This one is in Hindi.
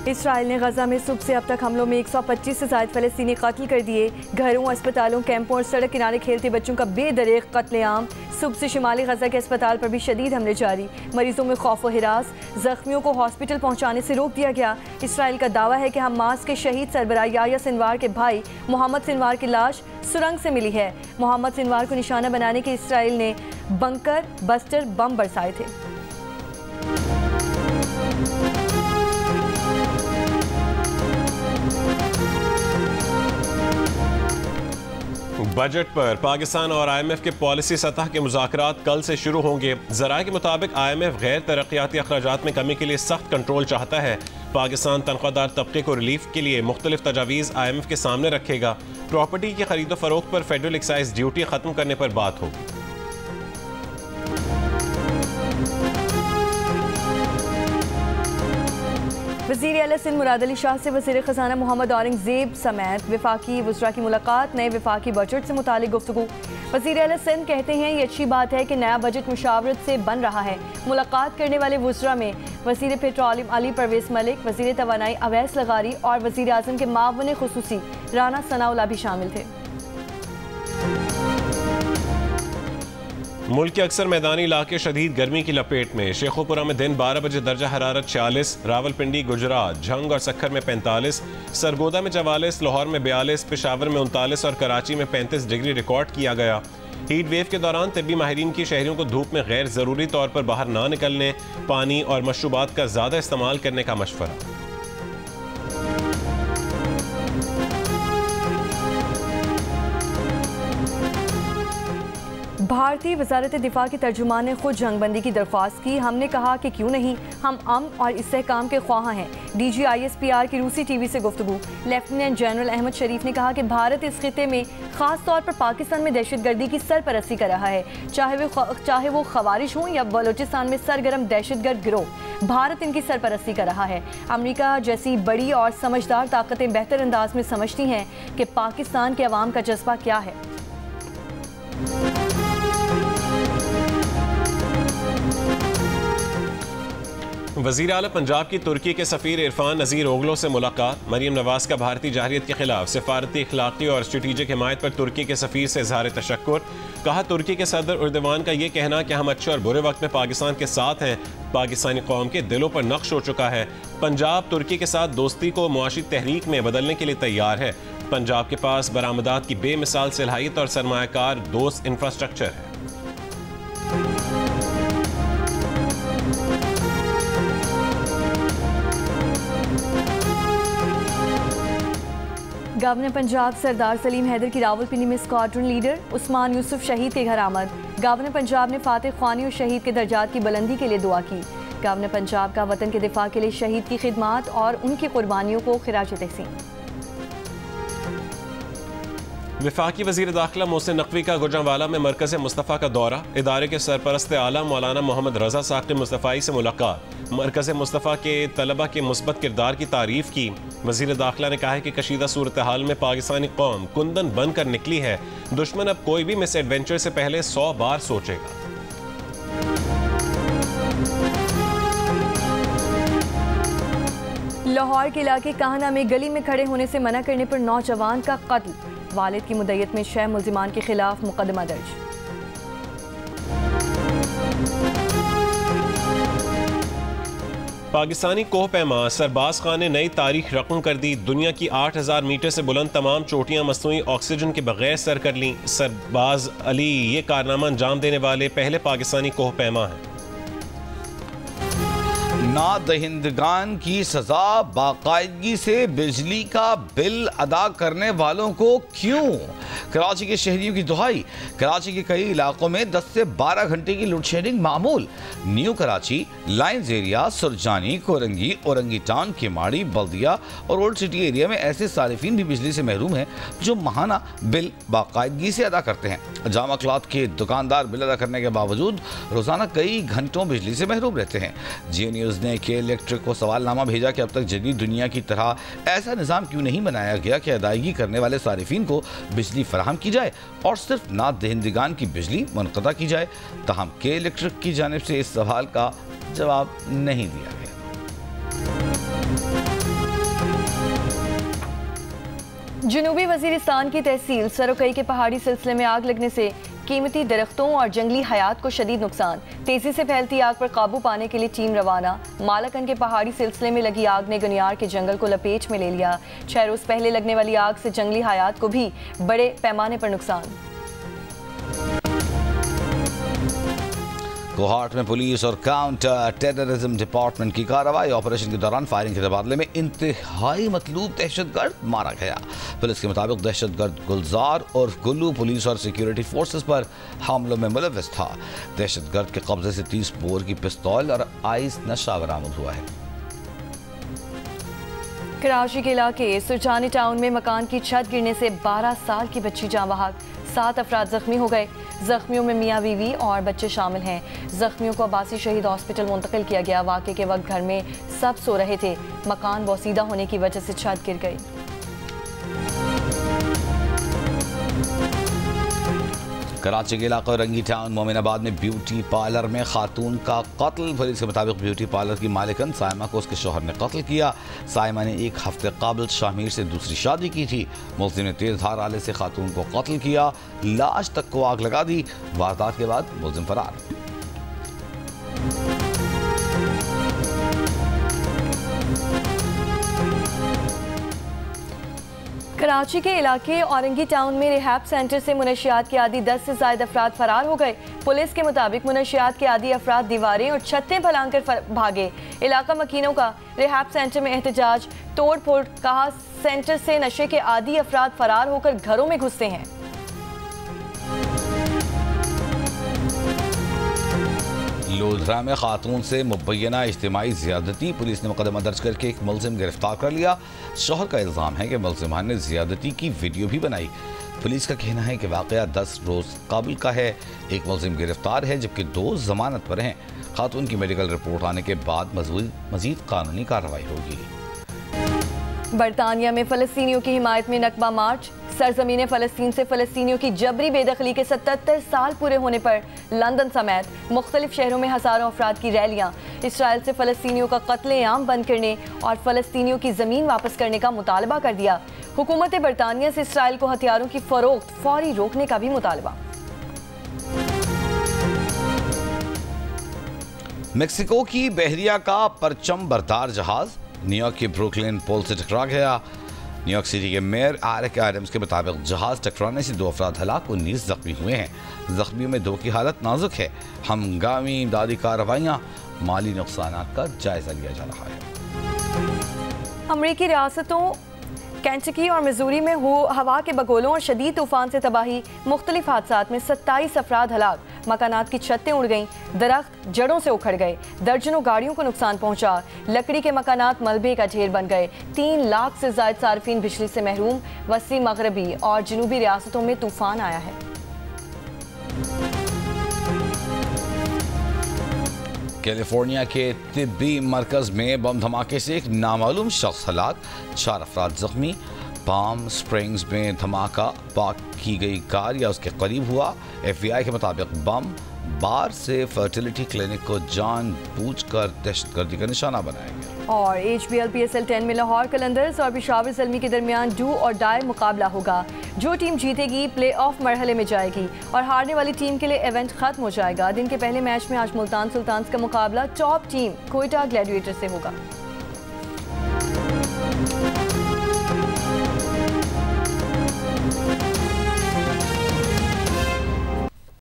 इसराइल ने गजा में सुबह से अब तक हमलों में 125 से ज़ायद फ़लस्तीनी कत्ल कर दिए। घरों, अस्पतालों, कैंपों और सड़क किनारे खेलते बच्चों का बेदरेग कत्लेआम। सुबह से शिमाली गजा के अस्पताल पर भी शदीद हमले जारी। मरीजों में खौफ व हिरास, जख्मियों को हॉस्पिटल पहुँचाने से रोक दिया गया। इसराइल का दावा है कि हमास के शहीद सरबराह याह्या सिनवार के भाई मोहम्मद सिनवार की लाश सुरंग से मिली है। मोहम्मद सिनवार को निशाना बनाने के इसराइल ने बंकर बस्टर बम बरसाए थे। बजट पर पाकिस्तान और IMF के पॉलिसी सतह के मुज़ाकरात कल से शुरू होंगे। ज़राए के मुताबिक IMF गैर तरक्याती अखराजात में कमी के लिए सख्त कंट्रोल चाहता है। पाकिस्तान तनख्वाहदार तबके को रिलीफ के लिए मुख्तलिफ तजावीज़ IMF के सामने रखेगा। प्रॉपर्टी की खरीदो फरोख्त पर फेडरल एक्साइज ड्यूटी ख़त्म करने पर बात होगी। वज़ीर आला सिंध मुराद अली शाह से वज़ीर ख़ज़ाना मोहम्मद औरंगज़ेब समेत वफाकी वज़रा की मुलाकात। नए वफाकी बजट से मुतालिक गुफ्तगू। वज़ीर आला सिंध कहते हैं ये अच्छी बात है कि नया बजट मुशावरत से बन रहा है। मुलाकात करने वाले वज़रा में वज़ीर पेट्रोलियम अली परवेज़ मलिक, वज़ीर तवानाई अवैस लगारी और वज़ीर आज़म के मावन खुसूसी राना सनाउल्लाह भी शामिल थे। मुल्क के अक्सर मैदानी इलाके शदीद गर्मी की लपेट में। शेखोपुरा में दिन 12 बजे दर्जा हरारत 46, रावलपिंडी, गुजरात, झंग और सक्खर में 45, सरगोदा में 44, लाहौर में 42, पेशावर में 39 और कराची में 35 डिग्री रिकॉर्ड किया गया। हीट वेव के दौरान तिब्बी माहिरीन की शहरियों को धूप में गैर ज़रूरी तौर पर बाहर ना निकलने, पानी और मशरूबात का ज़्यादा इस्तेमाल करने का मशवरा। भारतीय वजारत दिफा के तर्जुमान ने खुद जंगबंदी की दरख्वास्त की। हमने कहा कि क्यों नहीं, हम अमन और इस्तेहकाम के ख्वाह हैं। DG ISPR की रूसी TV से गुफ्तगू। लेफ्टिनेंट जनरल अहमद शरीफ ने कहा कि भारत इस खिते में ख़ास तौर पर पाकिस्तान में दहशतगर्दी की सरपरस्ती कर रहा है, चाहे वो खवारिज हों या बलोचिस्तान में सरगर्म दहशतगर्द गिरोह। भारत इनकी सरपरस्ती कर रहा है। अमेरिका जैसी बड़ी और समझदार ताकतें बेहतर अंदाज में समझती हैं कि पाकिस्तान के अवाम का जज्बा क्या है। वज़ीर आला पंजाब की तुर्की के सफ़ीर इरफान नज़ीर ओगलो से मुलाकात। मरीम नवाज का भारतीय जाहिरियत के खिलाफ सिफारती, इखलाकी और स्ट्रेटेजिक हिमायत पर तुर्की के सफ़ीर से इज़हार तशक्कुर। कहा तुर्की के सदर उर्दवान का ये कहना कि हम अच्छे और बुरे वक्त में पाकिस्तान के साथ हैं, पाकिस्तानी कौम के दिलों पर नक्श हो चुका है। पंजाब तुर्की के साथ दोस्ती को मुआशी तहरीक में बदलने के लिए तैयार है। पंजाब के पास बरामदात की बेमिसाल सलाहियत और सरमायाकार दोस्त इंफ्रास्ट्रक्चर है। गवर्नर पंजाब सरदार सलीम हैदर की रावलपिंडी में स्क्वाड्रन लीडर उस्मान यूसुफ शहीद के घर आमद। गवर्नर पंजाब ने फातिह ख्वानी और शहीद के दर्जात की बुलंदी के लिए दुआ की। गवर्नर पंजाब का वतन के दिफा के लिए शहीद की खिदमात और उनकी कुर्बानियों को खिराज तहसीन। वफाकी वज़ीर दाखिला मोहसिन नकवी का गुजरांवाला में मरकज़ मुस्तफ़ा का दौरा। इदारे के सरपरस्त आला मौलाना मोहम्मद रज़ा साक़ी मुस्तफ़ाई से मुलाकात। मरकज़ मुस्तफ़ा के तलबा के मुस्बत किरदार की तारीफ़ की। वज़ीर दाखिला ने कहा है कि कशीदा सूरत हाल में पाकिस्तानी कौम कुंदन बन कर निकली है। दुश्मन अब कोई भी मिस एडवेंचर से पहले 100 बार सोचेगा। लाहौर के इलाके काहना में गली में खड़े होने से मना करने पर नौजवान का कत्ल। वालिद की मुद्दत में 6 मुल्जिमान के खिलाफ मुकदमा दर्ज। पाकिस्तानी कोह पैमा सरबाज खान ने नई तारीख रकम कर दी। दुनिया की 8000 मीटर से बुलंद तमाम चोटियां मसनूई ऑक्सीजन के बगैर सर कर लीं। सरबाज अली ये कारनामा अंजाम देने वाले पहले पाकिस्तानी कोह पैमा हैं। नादहिंदगान की सजा, बाकायदगी से बिजली का बिल अदा करने वालों को क्यों? कराची के शहरियों की दुहाई। कराची के कई इलाकों में 10 से 12 घंटे की लोड शेडिंग मामूल। New Karachi, lines area, Surjani, Korangi, Orangi town, Kemari, Baldia और ओल्ड सिटी एरिया में ऐसे सारिफिन भी बिजली से महरूम हैं जो माहाना बिल बाकायदगी से अदा करते हैं। जामा क्लॉथ के दुकानदार बिल अदा करने के बावजूद रोजाना कई घंटों बिजली से महरूम रहते हैं। जियो न्यूज़ ने के इलेक्ट्रिक को सवालनामा भेजा कि अब तक जदीद दुनिया की तरह ऐसा निज़ाम क्यों नहीं बनाया गया कि अदायगी करने वाले सारिफिन को बिजली फराहम की जाए और सिर्फ नादहिंदगान की बिजली मुनक़ता की जाए। ताहम के इलेक्ट्रिक की जानिब से इस सवाल का जवाब नहीं दिया गया। जनूबी वजीरिस्तान की तहसील सरोकई के पहाड़ी सिलसिले में आग लगने से कीमती दरख्तों और जंगली हयात को शदीद नुकसान। तेजी से फैलती आग पर काबू पाने के लिए टीम रवाना। मालाकन के पहाड़ी सिलसिले में लगी आग ने गनियार के जंगल को लपेट में ले लिया। 6 रोज पहले लगने वाली आग से जंगली हयात को भी बड़े पैमाने पर नुकसान। कोहाट में पुलिस और काउंटर टेररिज्म डिपार्टमेंट की कार्रवाई। ऑपरेशन के दौरान फायरिंग के तबादले में इंतहाई मतलूब दहशतगर्द मारा गया। पुलिस के मुताबिक दहशतगर्द गुलजार और गुल्लू पुलिस और सिक्योरिटी फोर्सेस पर हमलों में मुलव्वस था। दहशतगर्द के कब्जे से 30 बोर की पिस्तौल और आइस नशा बरामद हुआ है। कराची के इलाके सुरजानी टाउन में मकान की छत गिरने से 12 साल की बच्ची जाँ बहक, 7 अफराद जख्मी हो गए। जख्मियों में मियाँ बीवी और बच्चे शामिल हैं। जख्मियों को अब्बासी शहीद हॉस्पिटल मुंतकिल किया गया। वाक़े के वक्त घर में सब सो रहे थे। मकान बोसीदा होने की वजह से छत गिर गई। कराची के इलाके रंगी टाउन मोमिनाबाद में ब्यूटी पार्लर में खातून का कत्ल। पुलिस के मुताबिक ब्यूटी पार्लर की मालिकन साइमा को उसके शौहर ने कत्ल किया। साइमा ने 1 हफ्ते कबल शामिर से दूसरी शादी की थी। मुलजिम ने तेज धार आले से खातून को कत्ल किया। लाश तक को आग लगा दी। वारदात के बाद मुलजिम फरार। कराची के इलाके औरंगी टाउन में रिहैब सेंटर से मुनशियात के आदी 10 से ज़ायद अफराद फरार हो गए। पुलिस के मुताबिक मुनशियात के आदी अफराद दीवारें और छतें फलांग कर भागे। इलाका मकीनों का रिहैब सेंटर में एहतजाज, तोड़ फोड़। कहा सेंटर से नशे के आदी अफराद फरार होकर घरों में घुसते हैं। लोधरा में खातून से मुबैना इज्तिमाई ज़्यादती। पुलिस ने मुकदमा दर्ज करके एक मुलजिम गिरफ्तार कर लिया। शौहर का इल्ज़ाम है कि मुलजिमान ने ज़्यादती की वीडियो भी बनाई। पुलिस का कहना है कि वाक़या 10 रोज़ कबल का है। एक मुलजिम गिरफ्तार है जबकि 2 जमानत पर हैं। खातून की मेडिकल रिपोर्ट आने के बाद मज़ीद कानूनी कार्रवाई होगी। बरतानिया में फ़लस्तीनियों की हिमायत में नकबा मार्च। सरजमीन फ़लस्तीन से फ़लस्तीनियों की जबरी बेदखली के 77 साल पूरे होने पर लंदन समेत मुख्तलिफ शहरों में हज़ारों अफराद की रैलियाँ। इसराइल से फ़लस्तीनियों का कत्ले-आम बंद करने और फ़लस्तीनियों की ज़मीन वापस करने का मुतालबा कर दिया। हुकूमत बरतानिया से इसराइल को हथियारों की फ़रोख्त फौरी रोकने का भी मुतालबा। मेक्सिको की बहरिया का परचम बरदार जहाज न्यूयॉर्क के ब्रुकलिन पोल से टकरा गया। न्यूयॉर्क सिटी के मेयर एरिक एडम्स के मुताबिक जहाज टकराने से 2 अफराद हलाक, 19 जख्मी हुए हैं। जख्मियों में 2 की हालत नाजुक है। हंगामी इमदादी कार्रवाइयाँ, माली नुकसान का जायजा लिया जा रहा है। अमरीकी रियासतों केंटकी और मिजूरी में हवा के बगोलों और शदीद तूफान से तबाही। मुख्तलिफ हादसात में 27 अफराद हलाक। मकानात की छतें उड़ गईं, दरख्त जड़ों से उखड़ गए, दर्जनों गाड़ियों को नुकसान पहुंचा। लकड़ी के मकानात मलबे का ढेर बन गए। 3 लाख से ज़ायद सार्फिन बिजली से महरूम। वसी मगरबी और जनूबी रियासतों में तूफान आया है। कैलिफोर्निया के तिब्बी मरकज में बम धमाके से एक नामालूम शख्स हलाक, 4 अफराद जख्मी। पाम स्प्रिंग्स में धमाका पार्क की गई कार या उसके करीब हुआ। FBI के मुताबिक बम बार से फर्टिलिटी क्लिनिक को जानबूझकर दहशतगर्दी का निशाना बनाया गया। और HBL PSL 10 में लाहौर कलंदर्स और पेशावर ज़ल्मी के दरमियान डू और डाई मुकाबला होगा। जो टीम जीतेगी प्ले ऑफ मरहले में जाएगी और हारने वाली टीम के लिए इवेंट खत्म हो जाएगा। दिन के पहले मैच में आज मुल्तान सुल्तान्स का मुकाबला टॉप टीम कोयटा ग्लैडिएटर से होगा।